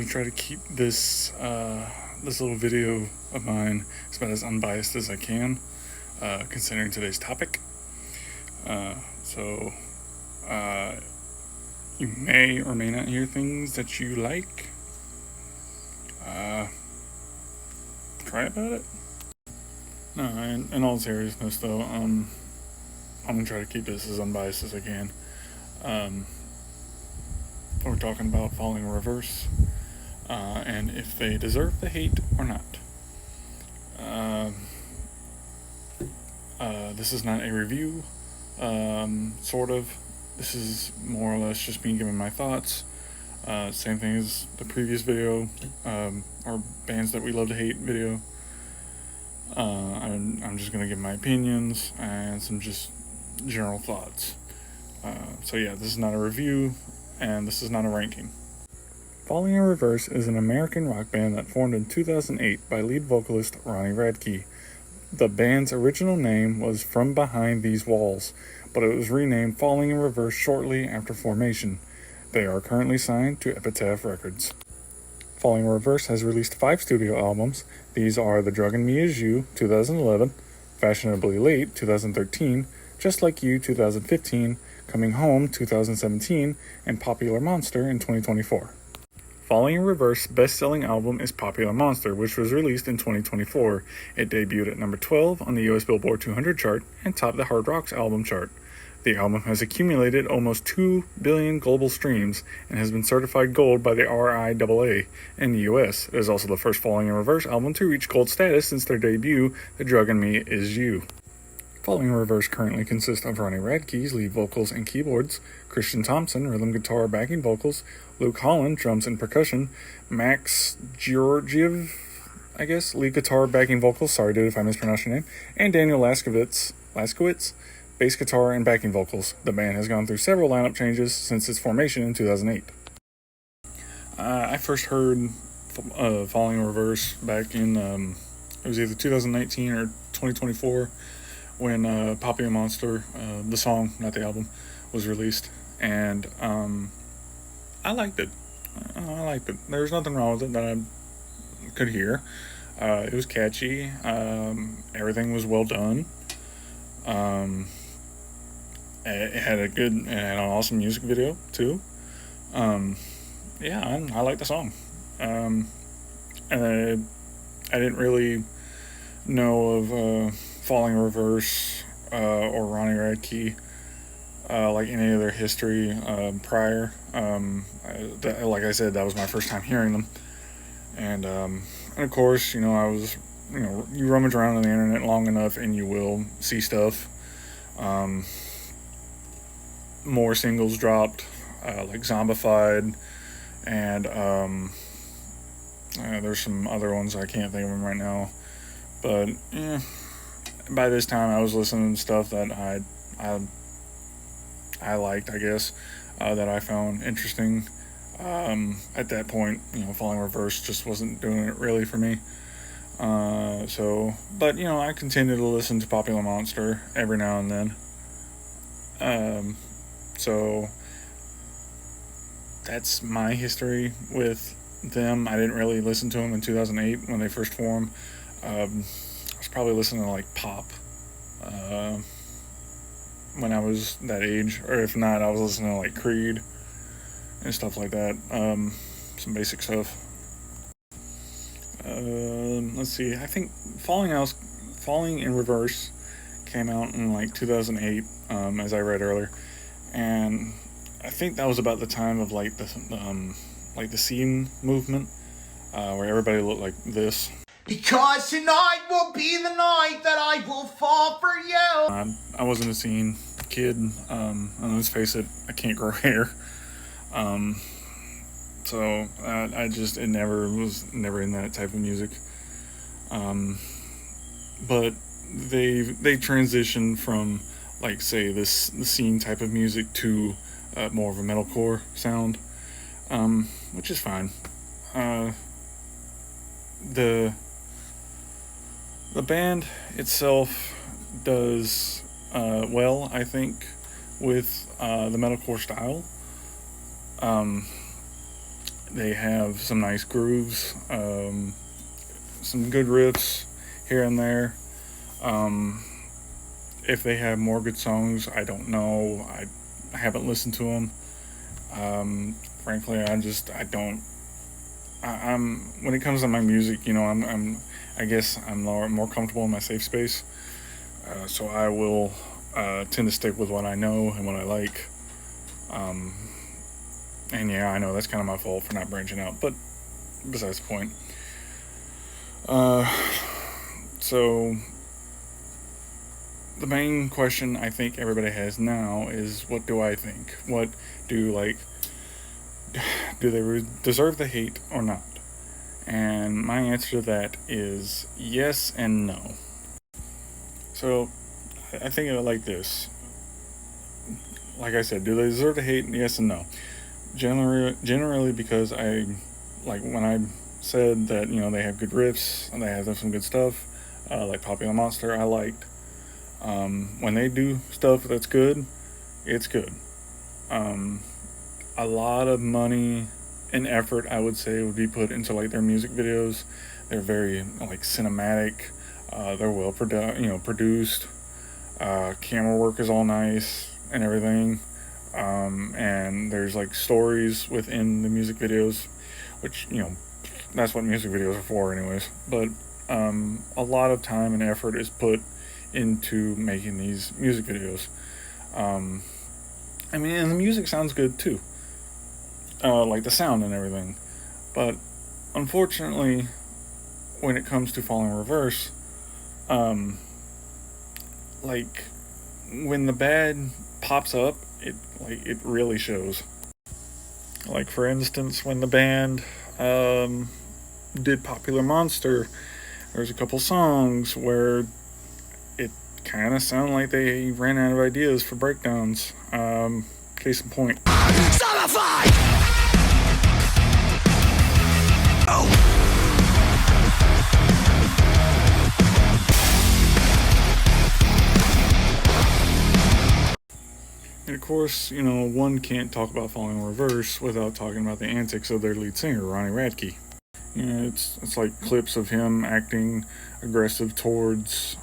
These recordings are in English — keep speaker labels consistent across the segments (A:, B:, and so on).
A: try to keep this this little video of mine about as unbiased as I can, considering today's topic. So you may or may not hear things that you like. Try about it. No, in all seriousness though, I'm gonna try to keep this as unbiased as I can. We're talking about Falling in Reverse, and if they deserve the hate or not. This is not a review, sort of. This is more or less just me giving my thoughts. Same thing as the previous video, or bands that we love to hate video. I'm just gonna give my opinions and some just general thoughts. So yeah, this is not a review, and this is not a ranking. Falling in Reverse is an American rock band that formed in 2008 by lead vocalist Ronnie Radke. The band's original name was From Behind These Walls, but it was renamed Falling in Reverse shortly after formation. They are currently signed to Epitaph Records. Falling in Reverse has released 5 studio albums. These are The Drug in Me Is You, 2011, Fashionably Late, 2013, Just Like You, 2015, Coming Home, 2017, and Popular Monster in 2024. Falling in Reverse's best-selling album is Popular Monster, which was released in 2024. It debuted at number 12 on the US Billboard 200 chart and topped the Hard Rock's album chart. The album has accumulated almost 2 billion global streams and has been certified gold by the RIAA in the US. It is also the first Falling in Reverse album to reach gold status since their debut, The Drug in Me Is You. Falling in Reverse currently consists of Ronnie Radke's lead vocals and keyboards, Christian Thompson, rhythm guitar backing vocals, Luke Holland, drums and percussion, Max Georgiev, lead guitar backing vocals, sorry dude if I mispronounced your name, and Daniel Laskowitz, bass guitar and backing vocals. The band has gone through several lineup changes since its formation in 2008. I first heard Falling in Reverse back in, it was either 2019 or 2024, when Popular Monster, the song, not the album, was released. And I liked it. There was nothing wrong with it that I could hear. It was catchy. Everything was well done. It had an awesome music video too. Yeah, I like the song. And I didn't really know of Falling in Reverse or Ronnie Radke, like any of their history prior. Like I said, that was my first time hearing them. And of course, I was, you rummage around on the internet long enough and you will see stuff. More singles dropped, like Zombified, and there's some other ones I can't think of them right now. But by this time I was listening to stuff that I liked, I guess, that I found interesting. At that point, Falling Reverse just wasn't doing it really for me. But I continue to listen to Popular Monster every now and then. So that's my history with them. I didn't really listen to them in 2008 when they first formed. I was probably listening to like pop when I was that age, or if not, I was listening to like Creed and stuff like that. Some basic stuff. Let's see. I think Falling in Reverse came out in like 2008, as I read earlier, and I think that was about the time of like the scene movement, where everybody looked like this.
B: Because tonight will be the night that I will fall for you.
A: I wasn't a scene kid. And let's face it, I can't grow hair. So it never was in that type of music. But they transitioned from, like, say, the scene type of music to more of a metalcore sound, which is fine. The band itself does well, I think, with the metalcore style. They have some nice grooves, some good riffs here and there. Um, if they have more good songs, I don't know. I haven't listened to them. Frankly, I don't. I'm when it comes to my music, I guess I'm more comfortable in my safe space. So I will tend to stick with what I know and what I like. Um, and yeah, I know that's kind of my fault for not branching out, but besides the point. Uh, so the main question I think everybody has now is, what do I think? What do do they deserve the hate or not? And my answer to that is yes and no. So I think of it like this. Like I said, do they deserve the hate? Yes and no. Generally because like when I said that they have good riffs and they have some good stuff, like Popular Monster, I liked. When they do stuff that's good, it's good. Um, a lot of money and effort, I would say, would be put into like their music videos. They're very like cinematic. They're well produced. Camera work is all nice and everything. And there's like stories within the music videos, which that's what music videos are for, anyways. But a lot of time and effort is put into making these music videos. Um, and the music sounds good too, like the sound and everything. But unfortunately, when it comes to Falling Reverse, um, like when the bad pops up, it really shows. Like for instance, when the band did Popular Monster, there's a couple songs where it kind of sounded like they ran out of ideas for breakdowns. Case in point. And of course, one can't talk about Falling Reverse without talking about the antics of their lead singer, Ronnie Radke. It's like clips of him acting aggressive towards,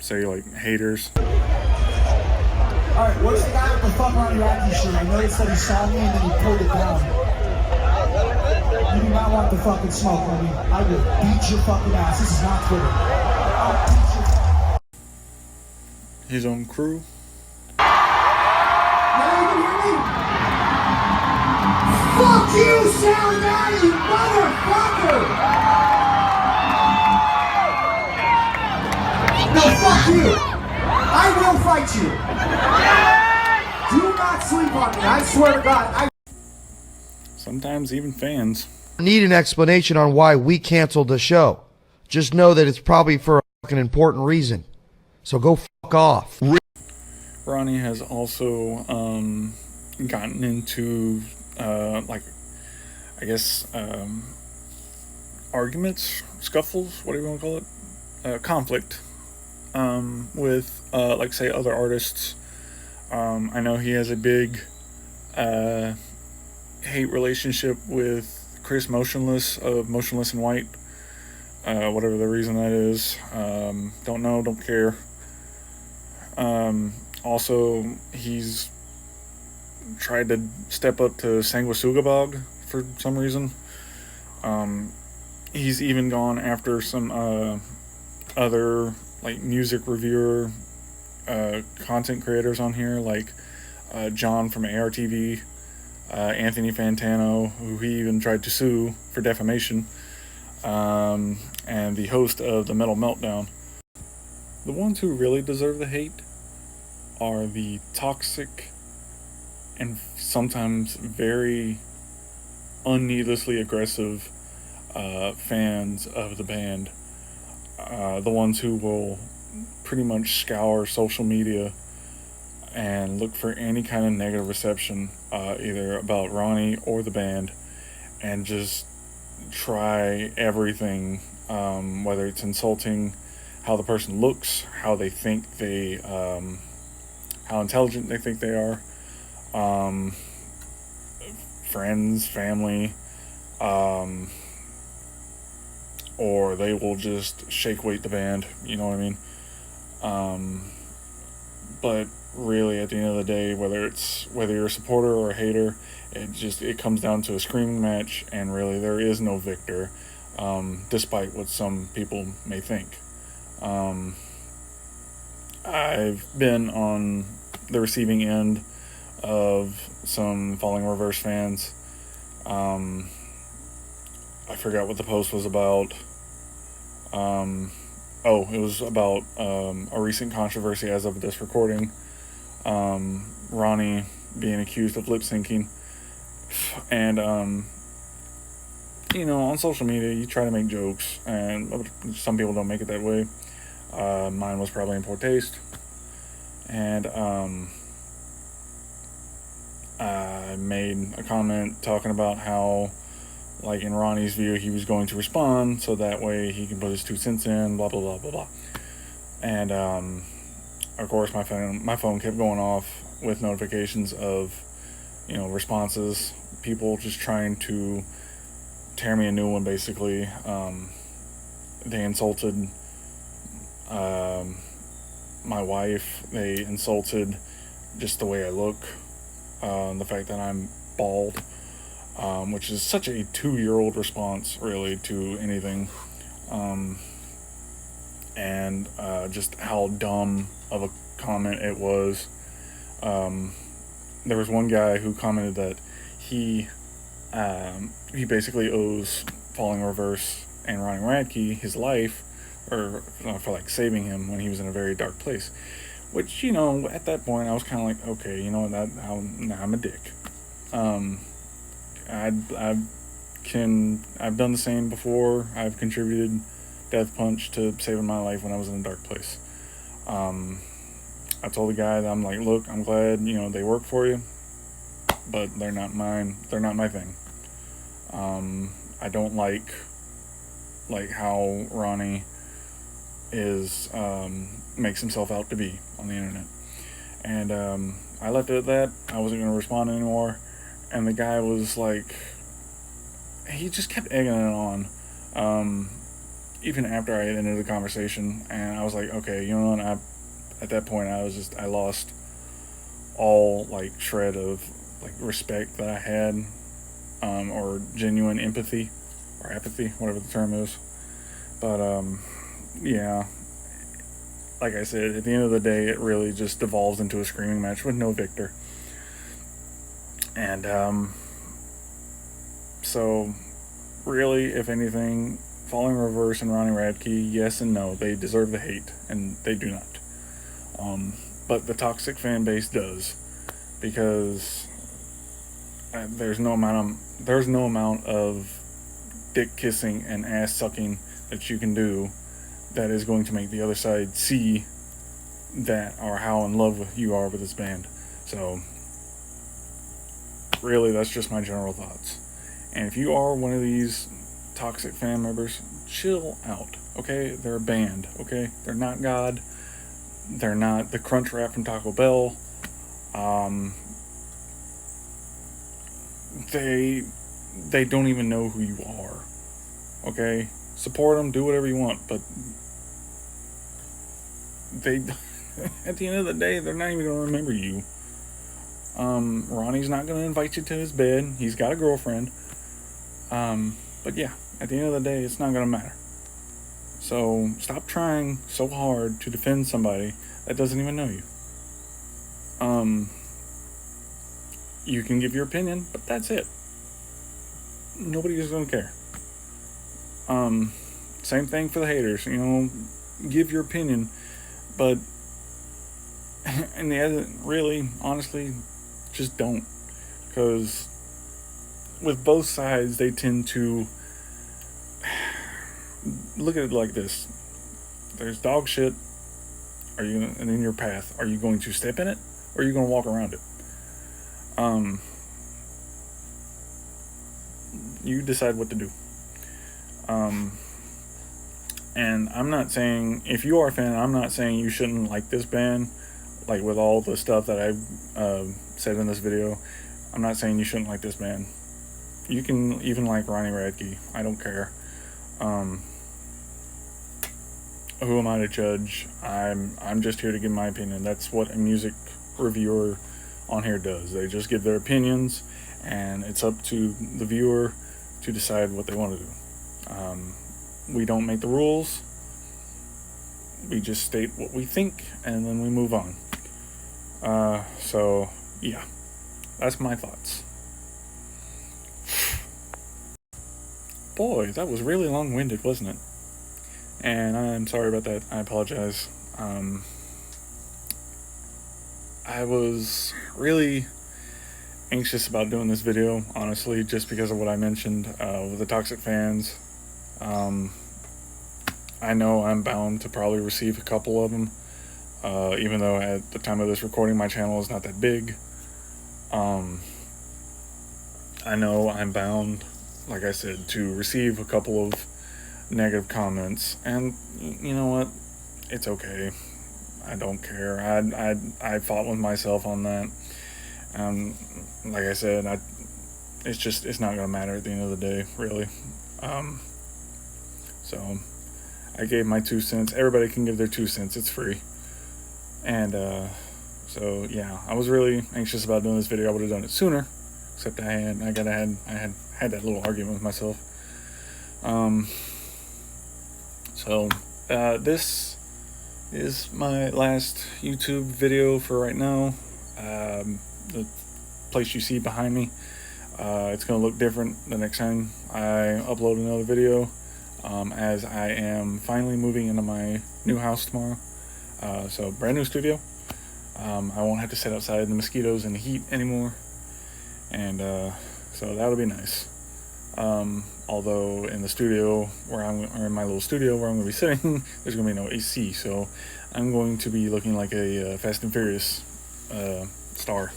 A: say, like haters.
C: Alright, where's the guy with the fuck Ronnie Radke shirt? I noticed that he saw me and then he pulled it down. You do not want the fucking smoke, homie. I will beat your fucking ass. This is not Twitter. I'll beat your...
A: His own crew.
C: Fuck you, Sal Daddy, motherfucker! No, fuck you! I will fight you! Do not sleep on me, I swear to God.
A: Sometimes even fans
D: need an explanation on why we canceled the show. Just know that it's probably for a fucking important reason. So go fuck off.
A: Ronnie has also gotten into arguments, scuffles, whatever you want to call it, conflict with say other artists. I know he has a big hate relationship with Chris Motionless of Motionless in White, whatever the reason that is. Don't know, don't care. Also, he's tried to step up to Sanguisugabog for some reason. He's even gone after some other like music reviewer content creators on here, like John from ARTV, Anthony Fantano, who he even tried to sue for defamation, and the host of the Metal Meltdown. The ones who really deserve the hate are the toxic and sometimes very unneedlessly aggressive fans of the band. The ones who will pretty much scour social media and look for any kind of negative reception, either about Ronnie or the band, and just try everything, whether it's insulting how the person looks, how they think how intelligent they think they are, friends, family, or they will just shake weight the band, you know what I mean? But really, at the end of the day, whether you're a supporter or a hater, it comes down to a screaming match, and really there is no victor, despite what some people may think. I've been on the receiving end of some Falling Reverse fans. I forgot what the post was about. It was about a recent controversy as of this recording. Ronnie being accused of lip syncing. And, on social media, you try to make jokes, and some people don't make it that way. Mine was probably in poor taste. And I made a comment talking about how, like, in Ronnie's view, he was going to respond so that way he can put his 2 cents in, blah, blah, blah, blah, blah. And, of course, my phone kept going off with notifications of, responses, people just trying to tear me a new one, basically. They insulted my wife. They insulted just the way I look, the fact that I'm bald, which is such a 2-year-old response, really, to anything, and just how dumb of a comment it was. There was one guy who commented that he basically owes Falling Reverse and Ronnie Radke his life, or for like saving him when he was in a very dark place. Which, at that point I was kind of like, okay, I'm a dick. I've done the same before. I've contributed Death Punch to saving my life when I was in a dark place. I told the guy that I'm like, look, I'm glad, they work for you, but they're not mine. They're not my thing. I don't like how Ronnie makes himself out to be on the internet. And I left it at that. I wasn't going to respond anymore. And the guy was like, he just kept egging it on, even after I had ended the conversation. And I was like, okay, you know what? At that point, I lost all shred of respect that I had, or genuine empathy or apathy, whatever the term is. But yeah, like I said, at the end of the day, it really just devolves into a screaming match with no victor. And so really, if anything, Falling Reverse and Ronnie Radke, yes and no, they deserve the hate, and they do not. But the toxic fan base does, because there's no amount of dick kissing and ass sucking that you can do that is going to make the other side see that, or how in love you are with this band. So really, that's just my general thoughts. And if you are one of these toxic fan members, chill out, okay? They're a band, okay? They're not God. They're not the Crunch Wrap from Taco Bell. They don't even know who you are, okay? Support them, do whatever you want, but they, at the end of the day, they're not even going to remember you. Ronnie's not going to invite you to his bed. He's got a girlfriend. But yeah, at the end of the day, it's not going to matter. So stop trying so hard to defend somebody that doesn't even know you. You can give your opinion, but that's it. Nobody is going to care. Same thing for the haters. Give your opinion, but in the end, really, honestly, just don't. Because with both sides, they tend to look at it like this. There's dog shit, and in your path, are you going to step in it, or are you going to walk around it? You decide what to do. And I'm not saying, if you are a fan, I'm not saying you shouldn't like this band, with all the stuff that I've said in this video. I'm not saying you shouldn't like this band. You can even like Ronnie Radke. I don't care. Who am I to judge? I'm just here to give my opinion. That's what a music reviewer on here does. They just give their opinions, and it's up to the viewer to decide what they want to do. We don't make the rules. We just state what we think, and then we move on. So yeah, that's my thoughts. Boy, that was really long-winded, wasn't it? And I'm sorry about that. I apologize. I was really anxious about doing this video, honestly, just because of what I mentioned with the toxic fans. I know I'm bound to probably receive a couple of them, even though at the time of this recording my channel is not that big. I know I'm bound, like I said, to receive a couple of negative comments, and you know what? It's okay. I don't care. I fought with myself on that. Like I said, it's not gonna matter at the end of the day, really. So I gave my 2 cents. Everybody can give their 2 cents. It's free. And so yeah, I was really anxious about doing this video. I would have done it sooner, except I had that little argument with myself. So this is my last YouTube video for right now. The place you see behind me, it's gonna look different the next time I upload another video, as I am finally moving into my new house tomorrow. So brand new studio. I won't have to sit outside in the mosquitoes and the heat anymore, and so that'll be nice. Although in the studio or in my little studio where I'm going to be sitting, there's going to be no AC, so I'm going to be looking like a Fast and Furious star.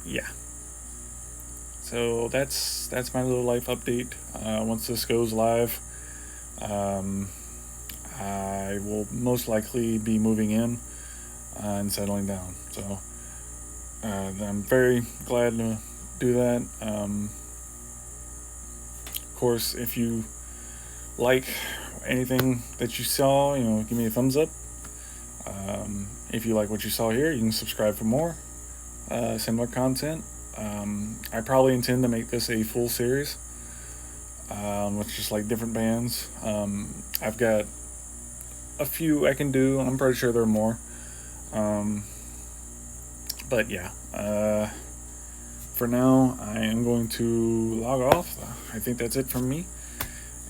A: Yeah. So that's my little life update. Once this goes live, I will most likely be moving in and settling down. So I'm very glad to do that. Of course, if you like anything that you saw, give me a thumbs up. If you like what you saw here, you can subscribe for more similar content. I probably intend to make this a full series with just like different bands. I've got a few I can do. I'm pretty sure there are more. But yeah, for now, I am going to log off. I think that's it from me.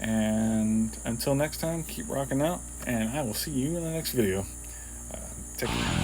A: And until next time, keep rocking out, and I will see you in the next video. Take care.